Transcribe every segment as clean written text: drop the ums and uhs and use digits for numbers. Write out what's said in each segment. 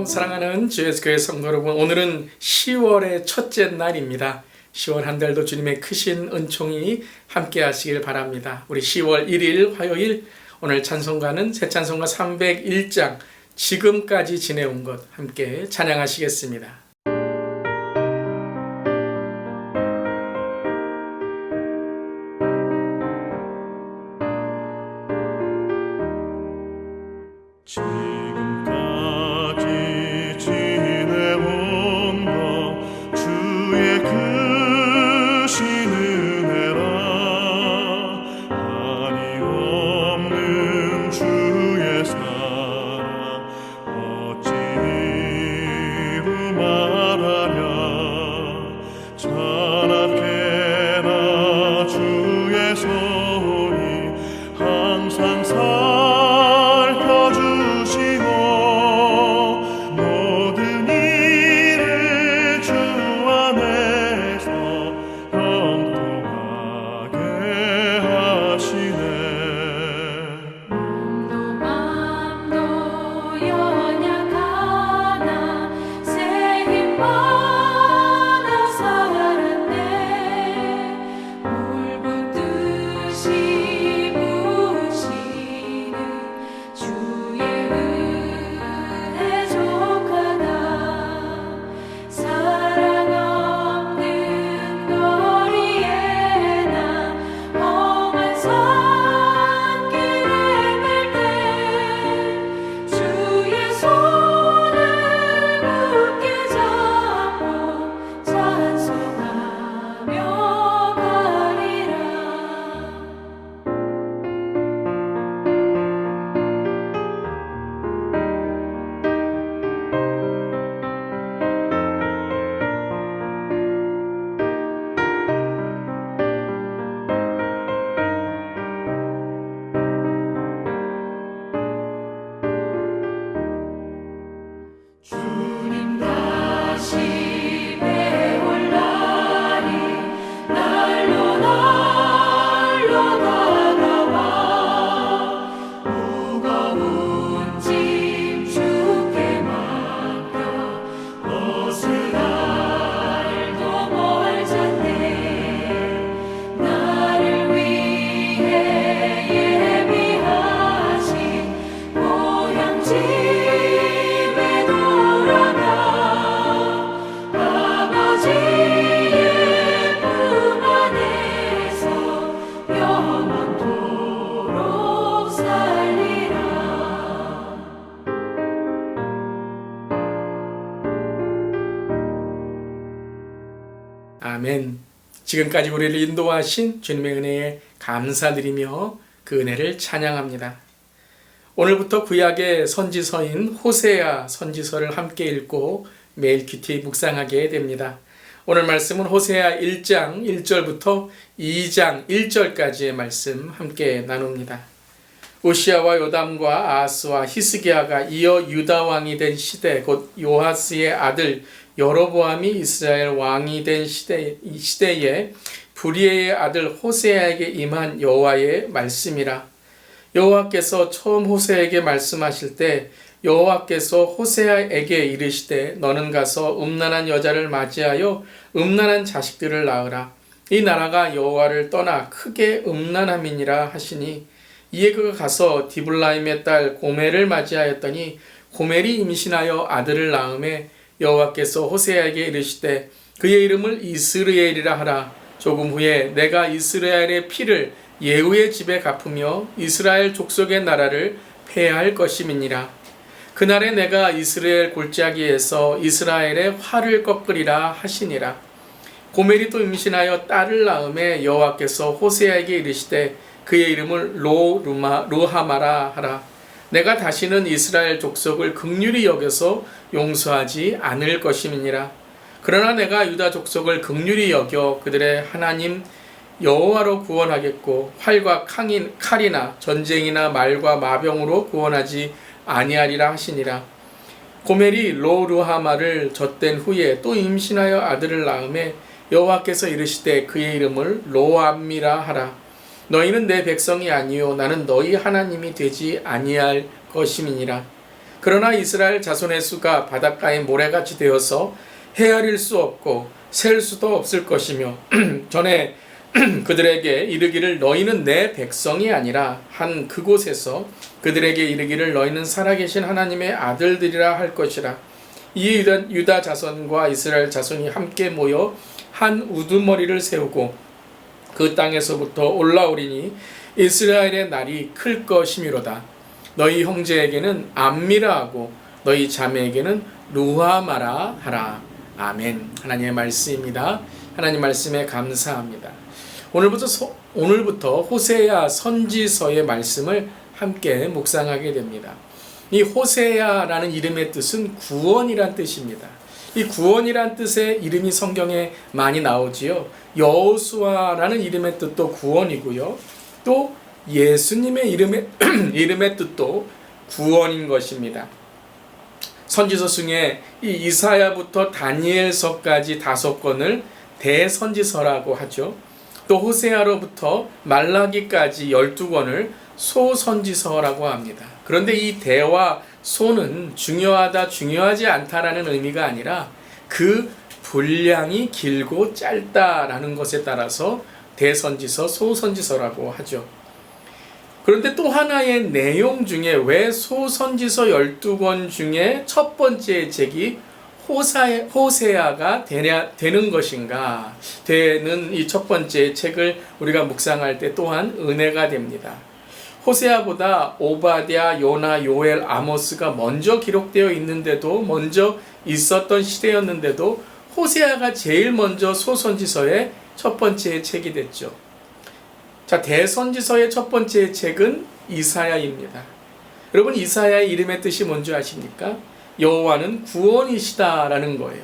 샬롬 사랑하는 주 예수 교회 성도 여러분, 오늘은 10월의 첫째 날입니다. 10월 한 달도 주님의 크신 은총이 함께 하시길 바랍니다. 우리 10월 1일 화요일 오늘 찬송가는 새 찬송가 301장 지금까지 지내온 것 함께 찬양하시겠습니다. 지금까지 지내온 것 주의 크신 은혜라. 한이 없는 주의 사랑 어찌 이루 말하랴. 찬악해나 주의 손이 항상 아멘. 지금까지 우리를 인도하신 주님의 은혜에 감사드리며 그 은혜를 찬양합니다. 오늘부터 구약의 선지서인 호세아 선지서를 함께 읽고 매일 귀티 묵상하게 됩니다. 오늘 말씀은 호세아 1장 1절부터 2장 1절까지의 말씀 함께 나눕니다. 우시아와 요담과 아하스와 히스기야가 이어 유다 왕이 된 시대, 곧 요하스의 아들 여로보암이 이스라엘 왕이 된 시대에 브리에의 아들 호세아에게 임한 여호와의 말씀이라. 여호와께서 처음 호세아에게 말씀하실 때 여호와께서 호세아에게 이르시되 너는 가서 음란한 여자를 맞이하여 음란한 자식들을 낳으라. 이 나라가 여호와를 떠나 크게 음란함이니라 하시니, 이에 그가 가서 디블라임의 딸 고멜을 맞이하였더니 고멜이 임신하여 아들을 낳음에 여호와께서 호세아에게 이르시되 그의 이름을 이스르엘이라 하라. 조금 후에 내가 이스라엘의 피를 예후의 집에 갚으며 이스라엘 족속의 나라를 폐하할 것임이니라. 그날에 내가 이스라엘 골짜기에서 이스라엘의 활을 꺾으리라 하시니라. 고멜이 또 임신하여 딸을 낳음에 여호와께서 호세아에게 이르시되 그의 이름을 루하마라 하라. 내가 다시는 이스라엘 족속을 긍휼히 여겨서 용서하지 않을 것임이니라. 그러나 내가 유다 족속을 긍휼히 여겨 그들의 하나님 여호와로 구원하겠고 활과 칼이나 전쟁이나 말과 마병으로 구원하지 아니하리라 하시니라. 고멜이 루하마를 젖된 후에 또 임신하여 아들을 낳음에 여호와께서 이르시되 그의 이름을 로암미라 하라. 너희는 내 백성이 아니요 나는 너희 하나님이 되지 아니할 것임이니라. 그러나 이스라엘 자손의 수가 바닷가의 모래같이 되어서 헤아릴 수 없고 셀 수도 없을 것이며 전에 그들에게 이르기를 너희는 내 백성이 아니라 한 그곳에서 그들에게 이르기를 너희는 살아계신 하나님의 아들들이라 할 것이라. 이 유다 자손과 이스라엘 자손이 함께 모여 한 우두머리를 세우고 그 땅에서부터 올라오리니 이스라엘의 날이 클 것이미로다. 너희 형제에게는 암미라 하고 너희 자매에게는 루하마라 하라. 아멘. 하나님의 말씀입니다. 하나님 말씀에 감사합니다. 오늘부터 호세아 선지서의 말씀을 함께 묵상하게 됩니다. 이 호세아라는 이름의 뜻은 구원이란 뜻입니다. 이 구원이란 뜻의 이름이 성경에 많이 나오지요. 여호수아라는 이름의 뜻도 구원이고요. 또 예수님의 이름의 뜻도 구원인 것입니다. 선지서 중에 이 이사야부터 다니엘서까지 5권을 대선지서라고 하죠. 또 호세아로부터 말라기까지 12권을 소선지서라고 합니다. 그런데 이 대와 소는 중요하지 않다라는 의미가 아니라 그 분량이 길고 짧다라는 것에 따라서 대선지서, 소선지서라고 하죠. 그런데 또 하나의 내용 중에 왜 소선지서 12권 중에 첫 번째 책이 호세아가 되는 것인가 되는 이 첫 번째 책을 우리가 묵상할 때 또한 은혜가 됩니다. 호세아보다 오바댜, 요나, 요엘, 아모스가 먼저 기록되어 있는데도 먼저 있었던 시대였는데도 호세아가 제일 먼저 소선지서의 첫 번째 책이 됐죠. 자, 대선지서의 첫 번째 책은 이사야입니다. 여러분, 이사야의 이름의 뜻이 뭔지 아십니까? 여호와는 구원이시다라는 거예요.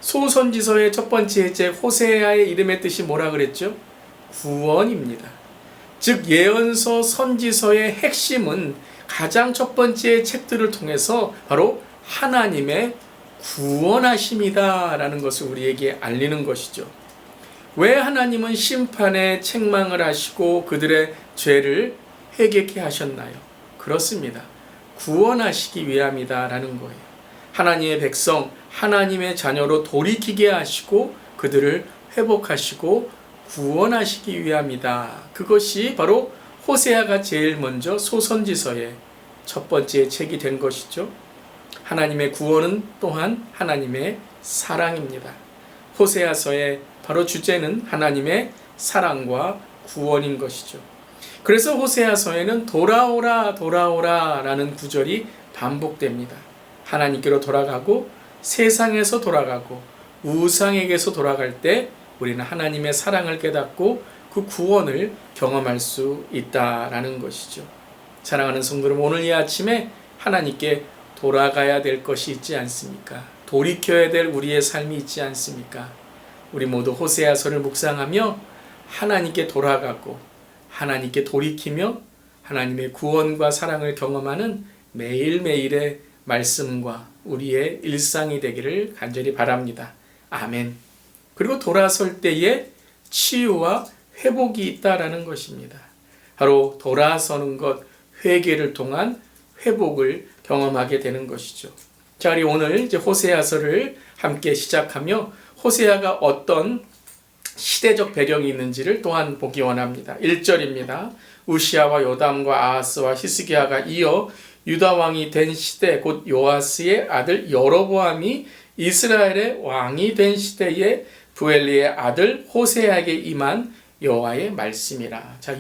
소선지서의 첫 번째 책 호세아의 이름의 뜻이 뭐라 그랬죠? 구원입니다. 즉 예언서, 선지서의 핵심은 가장 첫 번째 책들을 통해서 바로 하나님의 구원하심이다라는 것을 우리에게 알리는 것이죠. 왜 하나님은 심판에 책망을 하시고 그들의 죄를 회개케 하셨나요? 그렇습니다. 구원하시기 위함이다라는 거예요. 하나님의 백성, 하나님의 자녀로 돌이키게 하시고 그들을 회복하시고 구원하시기 위함이다. 그것이 바로 호세아가 제일 먼저 소선지서의 첫 번째 책이 된 것이죠. 하나님의 구원은 또한 하나님의 사랑입니다. 호세아서의 바로 주제는 하나님의 사랑과 구원인 것이죠. 그래서 호세아서에는 돌아오라 돌아오라 라는 구절이 반복됩니다. 하나님께로 돌아가고 세상에서 돌아가고 우상에게서 돌아갈 때 우리는 하나님의 사랑을 깨닫고 그 구원을 경험할 수 있다라는 것이죠. 사랑하는 성도 여러분, 오늘 이 아침에 하나님께 돌아가야 될 것이 있지 않습니까? 돌이켜야 될 우리의 삶이 있지 않습니까? 우리 모두 호세아서를 묵상하며 하나님께 돌아가고 하나님께 돌이키며 하나님의 구원과 사랑을 경험하는 매일매일의 말씀과 우리의 일상이 되기를 간절히 바랍니다. 아멘. 그리고 돌아설 때에 치유와 회복이 있다라는 것입니다. 바로 돌아서는 것, 회개를 통한 회복을 경험하게 되는 것이죠. 자, 우리 오늘 이제 호세아서를 함께 시작하며 호세아가 어떤 시대적 배경이 있는지를 또한 보기 원합니다. 1절입니다. 우시아와 요담과 아하스와 히스기야가 이어 유다 왕이 된 시대, 곧 요아스의 아들 여로보암이 이스라엘의 왕이 된 시대에 부엘리의 아들 호세아에게 임한 여호와의 말씀이라. 자,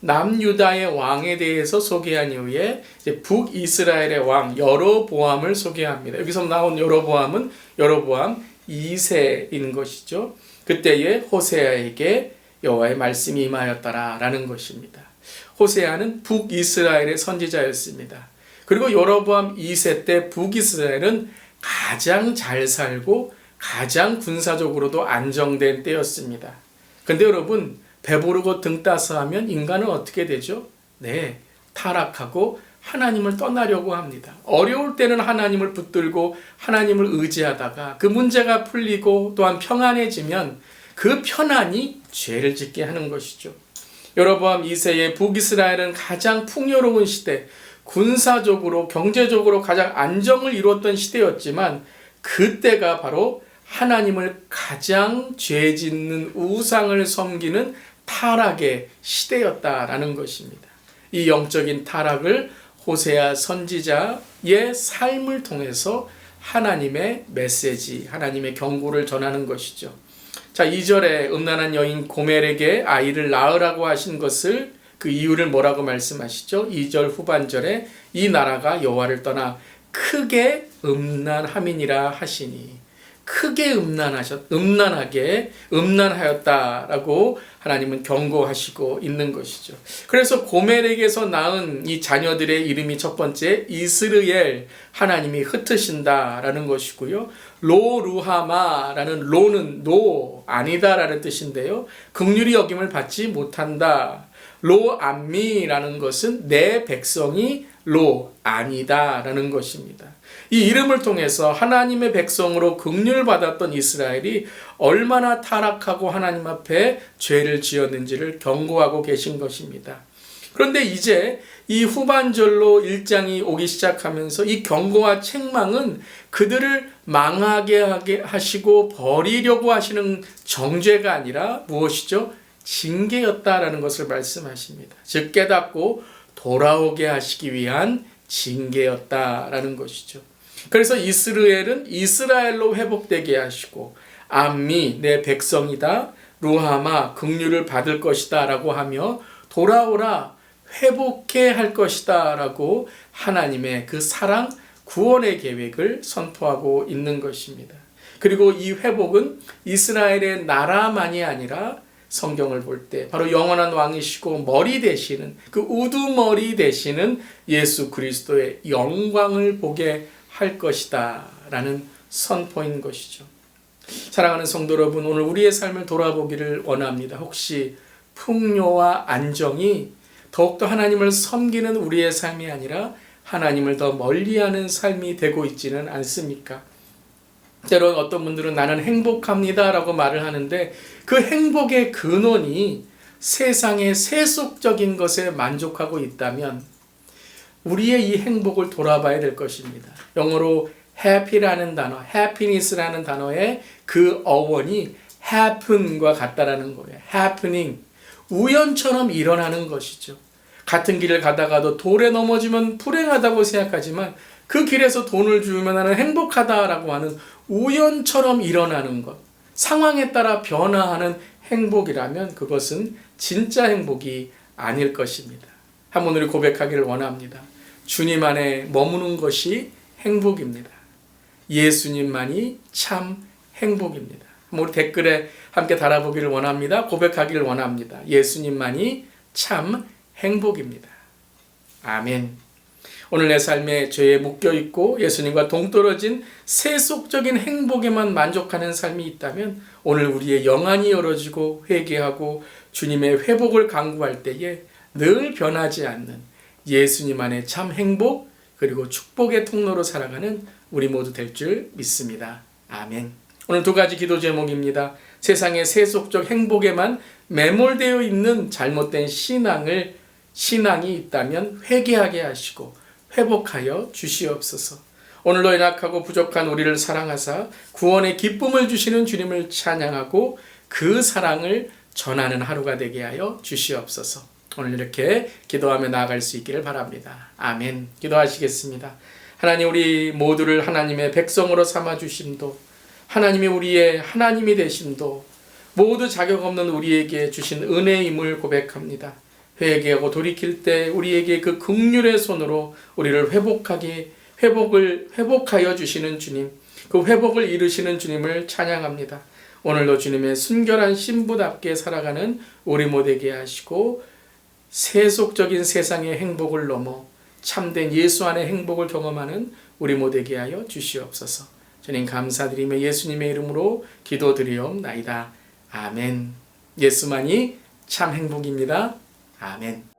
남유다의 왕에 대해서 소개한 이후에 이제 북이스라엘의 왕 여로보암을 소개합니다. 여기서 나온 여로보암은 여로보암 2세인 것이죠. 그때에 호세아에게 여호와의 말씀이 임하였더라라는 것입니다. 호세아는 북이스라엘의 선지자였습니다. 그리고 여로보암 2세 때 북이스라엘은 가장 잘 살고 가장 군사적으로도 안정된 때였습니다. 근데 여러분, 배부르고 등 따서 하면 인간은 어떻게 되죠? 네, 타락하고 하나님을 떠나려고 합니다. 어려울 때는 하나님을 붙들고 하나님을 의지하다가 그 문제가 풀리고 또한 평안해지면 그 편안이 죄를 짓게 하는 것이죠. 여로보암 2세의 북이스라엘은 가장 풍요로운 시대, 군사적으로 경제적으로 가장 안정을 이루었던 시대였지만 그때가 바로 하나님을 가장 죄 짓는 우상을 섬기는 타락의 시대였다라는 것입니다. 이 영적인 타락을 호세아 선지자의 삶을 통해서 하나님의 메시지, 하나님의 경고를 전하는 것이죠. 자, 2절에 음란한 여인 고멜에게 아이를 낳으라고 하신 것을 그 이유를 뭐라고 말씀하시죠? 2절 후반절에 이 나라가 여호와를 떠나 크게 음란함이니라 하시니, 크게 음란하였다라고 하나님은 경고하시고 있는 것이죠. 그래서 고멜에게서 낳은 이 자녀들의 이름이 첫 번째 이스르엘, 하나님이 흩으신다라는 것이고요. 로루하마라는 로는 노, 아니다라는 뜻인데요. 긍휼히 여김을 받지 못한다. 로암미라는 것은 내 백성이 아니다라는 것입니다. 이 이름을 통해서 하나님의 백성으로 긍휼을 받았던 이스라엘이 얼마나 타락하고 하나님 앞에 죄를 지었는지를 경고하고 계신 것입니다. 그런데 이제 이 후반절로 1장이 오기 시작하면서 이 경고와 책망은 그들을 망하게 하시고 버리려고 하시는 정죄가 아니라 무엇이죠? 징계였다라는 것을 말씀하십니다. 즉 깨닫고 돌아오게 하시기 위한 징계였다라는 것이죠. 그래서 이스라엘은 이스라엘로 회복되게 하시고 암미 내 백성이다, 루하마 긍휼을 받을 것이다 라고 하며 돌아오라 회복해 할 것이다 라고 하나님의 그 사랑 구원의 계획을 선포하고 있는 것입니다. 그리고 이 회복은 이스라엘의 나라만이 아니라 성경을 볼 때 바로 영원한 왕이시고 머리 되시는 그 우두머리 되시는 예수 그리스도의 영광을 보게 할 것이다 라는 선포인 것이죠. 사랑하는 성도 여러분, 오늘 우리의 삶을 돌아보기를 원합니다. 혹시 풍요와 안정이 더욱더 하나님을 섬기는 우리의 삶이 아니라 하나님을 더 멀리하는 삶이 되고 있지는 않습니까? 때론 어떤 분들은 나는 행복합니다 라고 말을 하는데 그 행복의 근원이 세상의 세속적인 것에 만족하고 있다면 우리의 이 행복을 돌아봐야 될 것입니다. 영어로 happy라는 단어, happiness라는 단어의 그 어원이 happen과 같다라는 거예요. happening, 우연처럼 일어나는 것이죠. 같은 길을 가다가도 돌에 넘어지면 불행하다고 생각하지만 그 길에서 돈을 주면 나는 행복하다라고 하는 우연처럼 일어나는 것, 상황에 따라 변화하는 행복이라면 그것은 진짜 행복이 아닐 것입니다. 한번 우리 고백하기를 원합니다. 주님 안에 머무는 것이 행복입니다. 예수님만이 참 행복입니다. 우리 댓글에 함께 달아보기를 원합니다. 고백하기를 원합니다. 예수님만이 참 행복입니다. 아멘. 오늘 내 삶에 죄에 묶여있고 예수님과 동떨어진 세속적인 행복에만 만족하는 삶이 있다면 오늘 우리의 영안이 열어지고 회개하고 주님의 회복을 간구할 때에 늘 변하지 않는 예수님 안에 참 행복 그리고 축복의 통로로 살아가는 우리 모두 될 줄 믿습니다. 아멘. 오늘 두 가지 기도 제목입니다. 세상의 세속적 행복에만 매몰되어 있는 잘못된 신앙이 있다면 회개하게 하시고 회복하여 주시옵소서. 오늘도 연약하고 부족한 우리를 사랑하사 구원의 기쁨을 주시는 주님을 찬양하고 그 사랑을 전하는 하루가 되게 하여 주시옵소서. 오늘 이렇게 기도하며 나아갈 수 있기를 바랍니다. 아멘. 기도하시겠습니다. 하나님, 우리 모두를 하나님의 백성으로 삼아 주심도, 하나님이 우리의 하나님이 되심도 모두 자격 없는 우리에게 주신 은혜임을 고백합니다. 회개하고 돌이킬 때 우리에게 그 긍휼의 손으로 우리를 회복하여 주시는 주님, 그 회복을 이루시는 주님을 찬양합니다. 오늘도 주님의 순결한 신부답게 살아가는 우리 모두에게 하시고 세속적인 세상의 행복을 넘어 참된 예수 안의 행복을 경험하는 우리 모두에게 하여 주시옵소서. 주님 감사드리며 예수님의 이름으로 기도드리옵나이다. 아멘. 예수만이 참 행복입니다. 아멘.